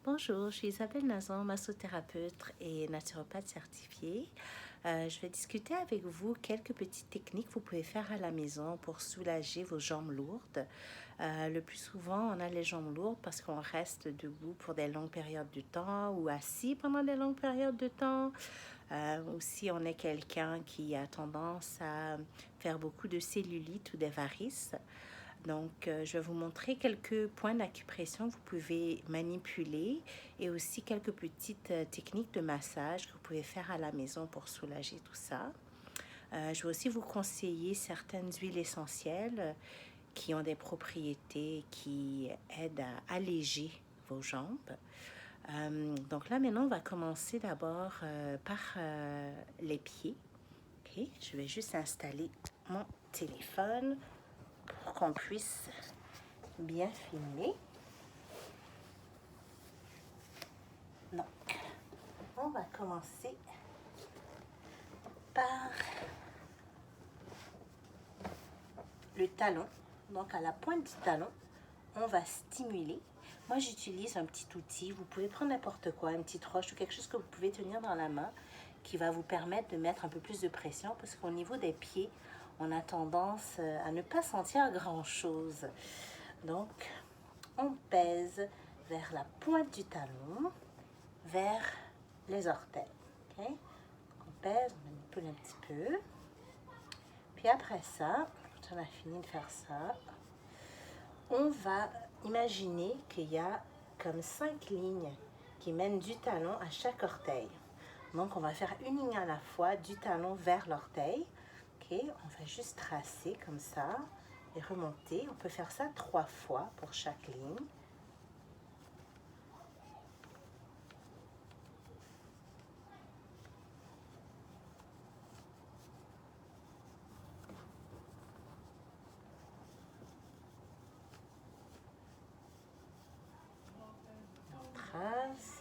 Bonjour, je suis Isabelle Nazan, massothérapeute et naturopathe certifiée. Je vais discuter avec vous quelques petites techniques que vous pouvez faire à la maison pour soulager vos jambes lourdes. Le plus souvent, on a les jambes lourdes parce qu'on reste debout pour des longues périodes de temps ou assis pendant des longues périodes de temps. Ou si on est quelqu'un qui a tendance à faire beaucoup de cellulite ou des varices. Donc, je vais vous montrer quelques points d'acupression que vous pouvez manipuler et aussi quelques petites techniques de massage que vous pouvez faire à la maison pour soulager tout ça. Je vais aussi vous conseiller certaines huiles essentielles qui ont des propriétés qui aident à alléger vos jambes. Donc là, maintenant, on va commencer d'abord par les pieds. Okay. Je vais juste installer mon téléphone pour qu'on puisse bien filmer. Donc, on va commencer par le talon. Donc, à la pointe du talon, on va stimuler. Moi, j'utilise un petit outil. Vous pouvez prendre n'importe quoi, une petite roche ou quelque chose que vous pouvez tenir dans la main qui va vous permettre de mettre un peu plus de pression parce qu'au niveau des pieds, on a tendance à ne pas sentir grand-chose. Donc, on pèse vers la pointe du talon, vers les orteils. Okay? On pèse, on manipule un petit peu. Puis après ça, quand on a fini de faire ça, on va imaginer qu'il y a comme 5 lignes qui mènent du talon à chaque orteil. Donc, on va faire une ligne à la fois du talon vers l'orteil. Okay? On va juste tracer comme ça et remonter. On peut faire ça 3 fois pour chaque ligne. On trace.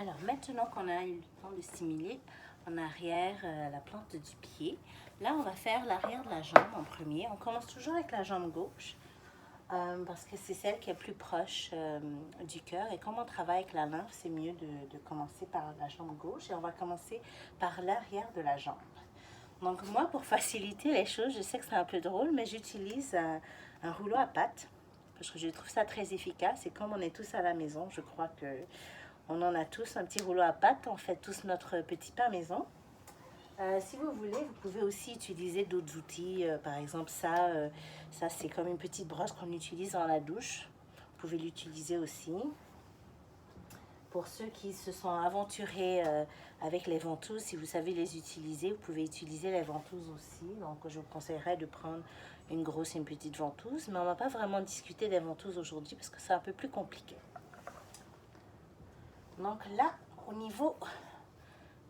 Alors maintenant qu'on a eu le temps de stimuler en arrière la plante du pied, là on va faire l'arrière de la jambe en premier. On commence toujours avec la jambe gauche parce que c'est celle qui est plus proche du cœur. Et comme on travaille avec la lymphe, c'est mieux de commencer par la jambe gauche. Et on va commencer par l'arrière de la jambe. Donc moi, pour faciliter les choses, je sais que c'est un peu drôle, mais j'utilise un rouleau à pattes parce que je trouve ça très efficace. Et comme on est tous à la maison, je crois que on en a tous un petit rouleau à pattes. On fait tous notre petit pain maison. Si vous voulez, vous pouvez aussi utiliser d'autres outils. Par exemple, ça c'est comme une petite brosse qu'on utilise dans la douche. Vous pouvez l'utiliser aussi. Pour ceux qui se sont aventurés avec les ventouses, si vous savez les utiliser, vous pouvez utiliser les ventouses aussi. Donc, je vous conseillerais de prendre une grosse et une petite ventouse. Mais on ne va pas vraiment discuter des ventouses aujourd'hui parce que c'est un peu plus compliqué. Donc là, au niveau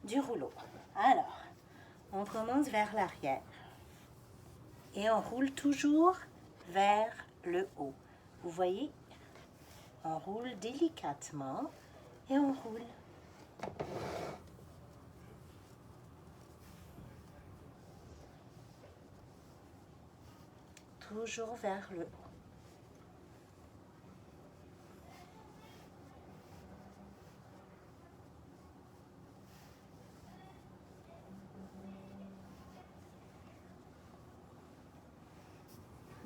du rouleau. Alors, on commence vers l'arrière. Et on roule toujours vers le haut. Vous voyez, on roule délicatement et on roule. Toujours vers le haut.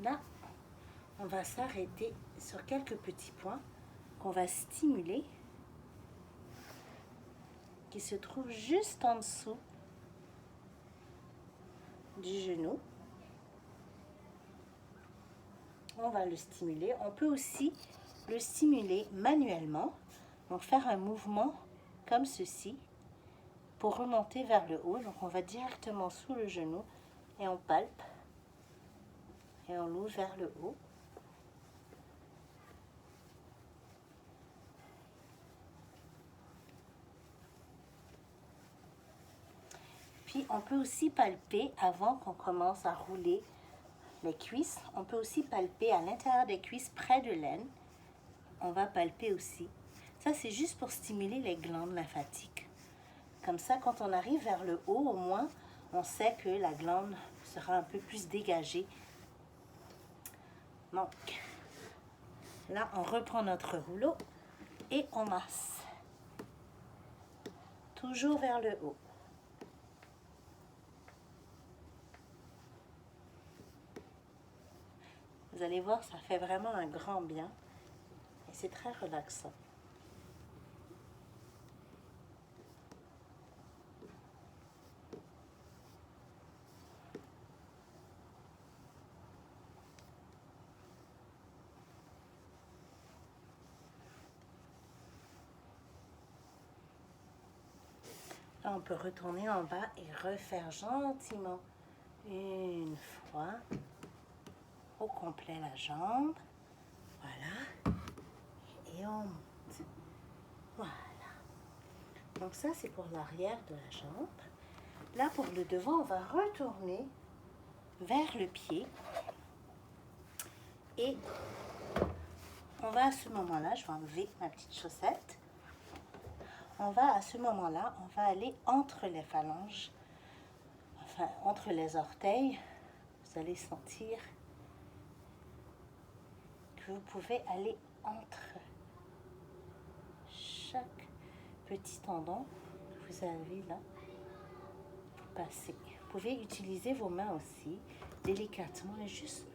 Là, on va s'arrêter sur quelques petits points qu'on va stimuler, qui se trouvent juste en dessous du genou. On va le stimuler. On peut aussi le stimuler manuellement, donc faire un mouvement comme ceci pour remonter vers le haut. Donc on va directement sous le genou et on palpe et on l'ouvre vers le haut. Puis on peut aussi palper avant qu'on commence à rouler les cuisses. On peut aussi palper à l'intérieur des cuisses, près de l'aine. On va palper aussi. Ça, c'est juste pour stimuler les glandes lymphatiques. Comme ça, quand on arrive vers le haut, au moins, on sait que la glande sera un peu plus dégagée. Donc, là, on reprend notre rouleau et on masse. Toujours vers le haut. Vous allez voir, ça fait vraiment un grand bien et c'est très relaxant. Là, on peut retourner en bas et refaire gentiment une fois au complet la jambe. Voilà. Et on monte. Voilà. Donc ça, c'est pour l'arrière de la jambe. Là, pour le devant, on va retourner vers le pied. Et on va à ce moment-là, je vais enlever ma petite chaussette. On va à ce moment-là, on va aller entre les phalanges, enfin entre les orteils. Vous allez sentir que vous pouvez aller entre chaque petit tendon que vous avez là, passer. Vous pouvez utiliser vos mains aussi, délicatement, et juste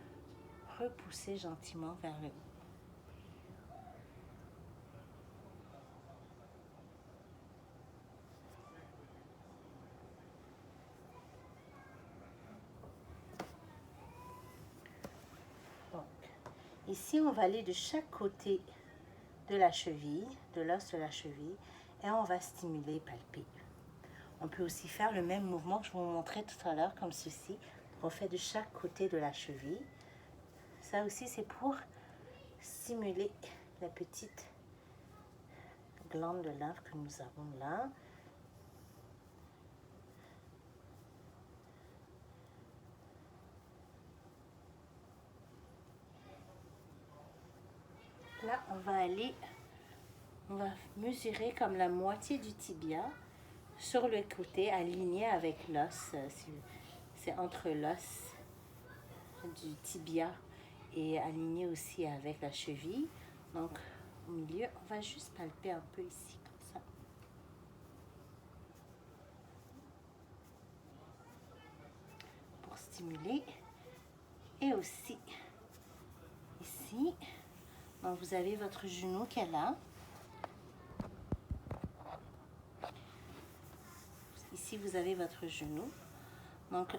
repousser gentiment vers le haut. Ici, on va aller de chaque côté de la cheville, de l'os de la cheville, et on va stimuler, palper. On peut aussi faire le même mouvement que je vous montrais tout à l'heure, comme ceci. On fait de chaque côté de la cheville. Ça aussi, c'est pour stimuler la petite glande de lymphe que nous avons là. Là, on va mesurer comme la moitié du tibia sur le côté, aligné avec l'os. C'est entre l'os du tibia et aligné aussi avec la cheville. Donc, au milieu, on va juste palper un peu ici, comme ça. Pour stimuler. Et aussi, ici, donc vous avez votre genou qui est là. Ici, vous avez votre genou. Donc,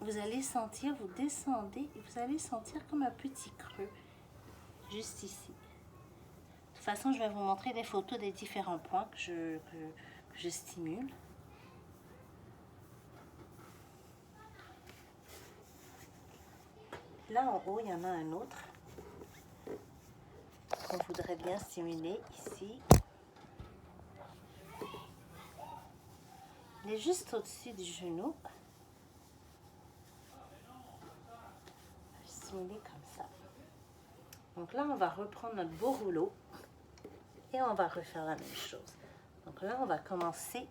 vous allez sentir, vous descendez et vous allez sentir comme un petit creux, juste ici. De toute façon, je vais vous montrer des photos des différents points que je stimule. Là, en haut, il y en a un autre qu'on voudrait bien stimuler ici. Il est juste au-dessus du genou. Stimuler comme ça. Donc là, on va reprendre notre beau rouleau et on va refaire la même chose. Donc là, on va commencer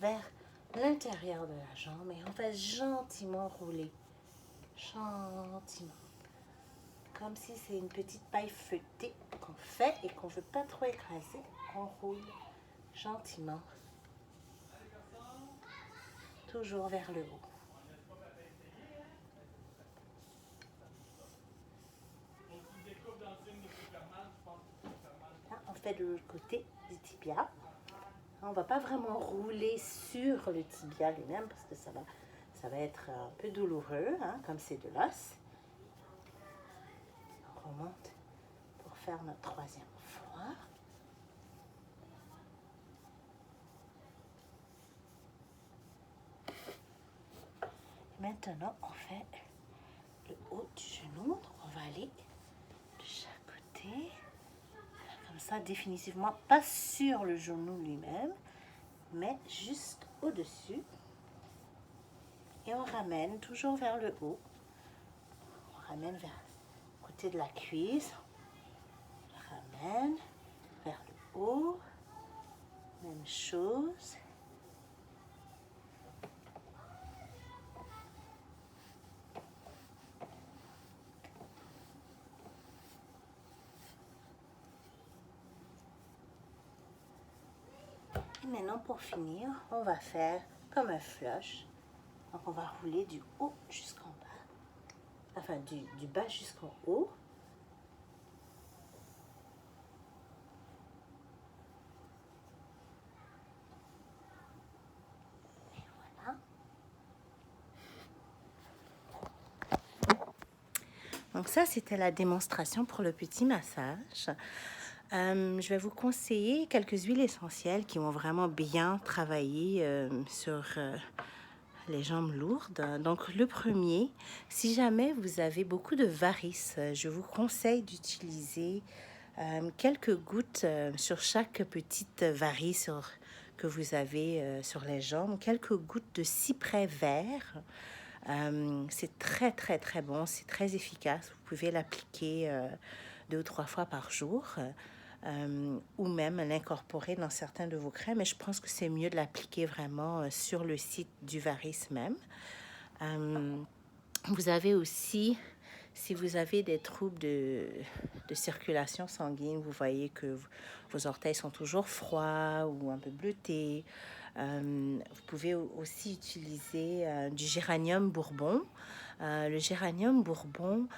vers l'intérieur de la jambe et on va gentiment rouler. Gentiment. Comme si c'est une petite paille feuilletée qu'on fait et qu'on ne veut pas trop écraser. On roule gentiment. Toujours vers le haut. Là, on fait de l'autre côté du tibia. On ne va pas vraiment rouler sur le tibia lui-même parce que ça va être un peu douloureux, hein, comme c'est de l'os. On remonte pour faire notre troisième fois. Maintenant, on fait le haut du genou. Donc, on va aller de chaque côté. Comme ça, définitivement, pas sur le genou lui-même, mais juste au-dessus. et on ramène toujours vers le haut. On ramène vers le côté de la cuisse. On ramène vers le haut. Même chose. Et maintenant, pour finir, on va faire comme un flush. Donc, on va rouler du haut jusqu'en bas. Enfin, du bas jusqu'en haut. Et voilà. Donc ça, c'était la démonstration pour le petit massage. Je vais vous conseiller quelques huiles essentielles qui vont vraiment bien travailler sur les jambes lourdes. Donc le premier, si jamais vous avez beaucoup de varices, je vous conseille d'utiliser quelques gouttes sur chaque petite varice que vous avez sur les jambes, quelques gouttes de cyprès vert. C'est très très très bon, c'est très efficace. Vous pouvez l'appliquer 2 ou 3 fois par jour ou même l'incorporer dans certains de vos crèmes. Mais je pense que c'est mieux de l'appliquer vraiment sur le site du varice même. Vous avez aussi, si vous avez des troubles de circulation sanguine, vous voyez que vos orteils sont toujours froids ou un peu bleutés, vous pouvez aussi utiliser du géranium bourbon. Le géranium bourbon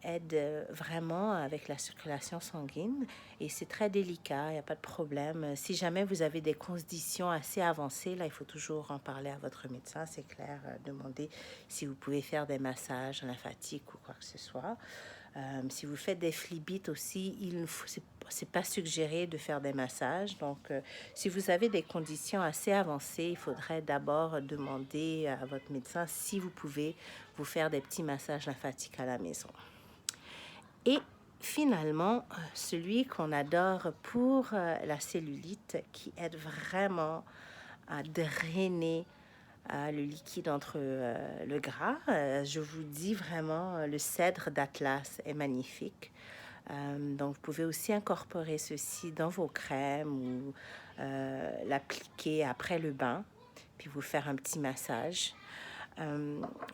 aide vraiment avec la circulation sanguine et c'est très délicat, il n'y a pas de problème. Si jamais vous avez des conditions assez avancées, là, il faut toujours en parler à votre médecin, c'est clair, demander si vous pouvez faire des massages lymphatiques ou quoi que ce soit. Si vous faites des phlébites aussi, c'est pas suggéré de faire des massages. Donc, si vous avez des conditions assez avancées, il faudrait d'abord demander à votre médecin si vous pouvez vous faire des petits massages lymphatiques à la maison. Et finalement, celui qu'on adore pour la cellulite, qui aide vraiment à drainer le liquide entre le gras. Je vous dis vraiment, le cèdre d'Atlas est magnifique. Donc, vous pouvez aussi incorporer ceci dans vos crèmes ou l'appliquer après le bain, puis vous faire un petit massage.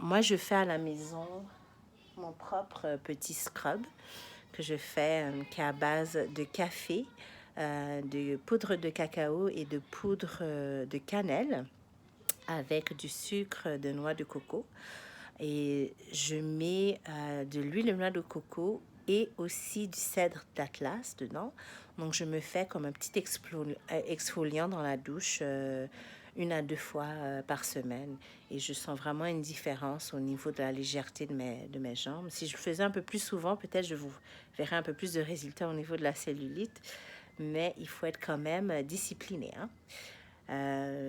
Moi, je fais à la maison mon propre petit scrub que je fais, qui est à base de café, de poudre de cacao et de poudre de cannelle avec du sucre de noix de coco. Et je mets de l'huile de noix de coco et aussi du cèdre d'Atlas dedans. Donc, je me fais comme un petit exfoliant dans la douche 1 à 2 fois par semaine. Et je sens vraiment une différence au niveau de la légèreté de mes jambes. Si je le faisais un peu plus souvent, peut-être je vous verrais un peu plus de résultats au niveau de la cellulite. Mais il faut être quand même discipliné, hein?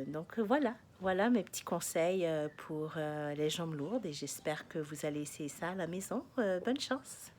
Donc voilà mes petits conseils pour les jambes lourdes et j'espère que vous allez essayer ça à la maison. Bonne chance!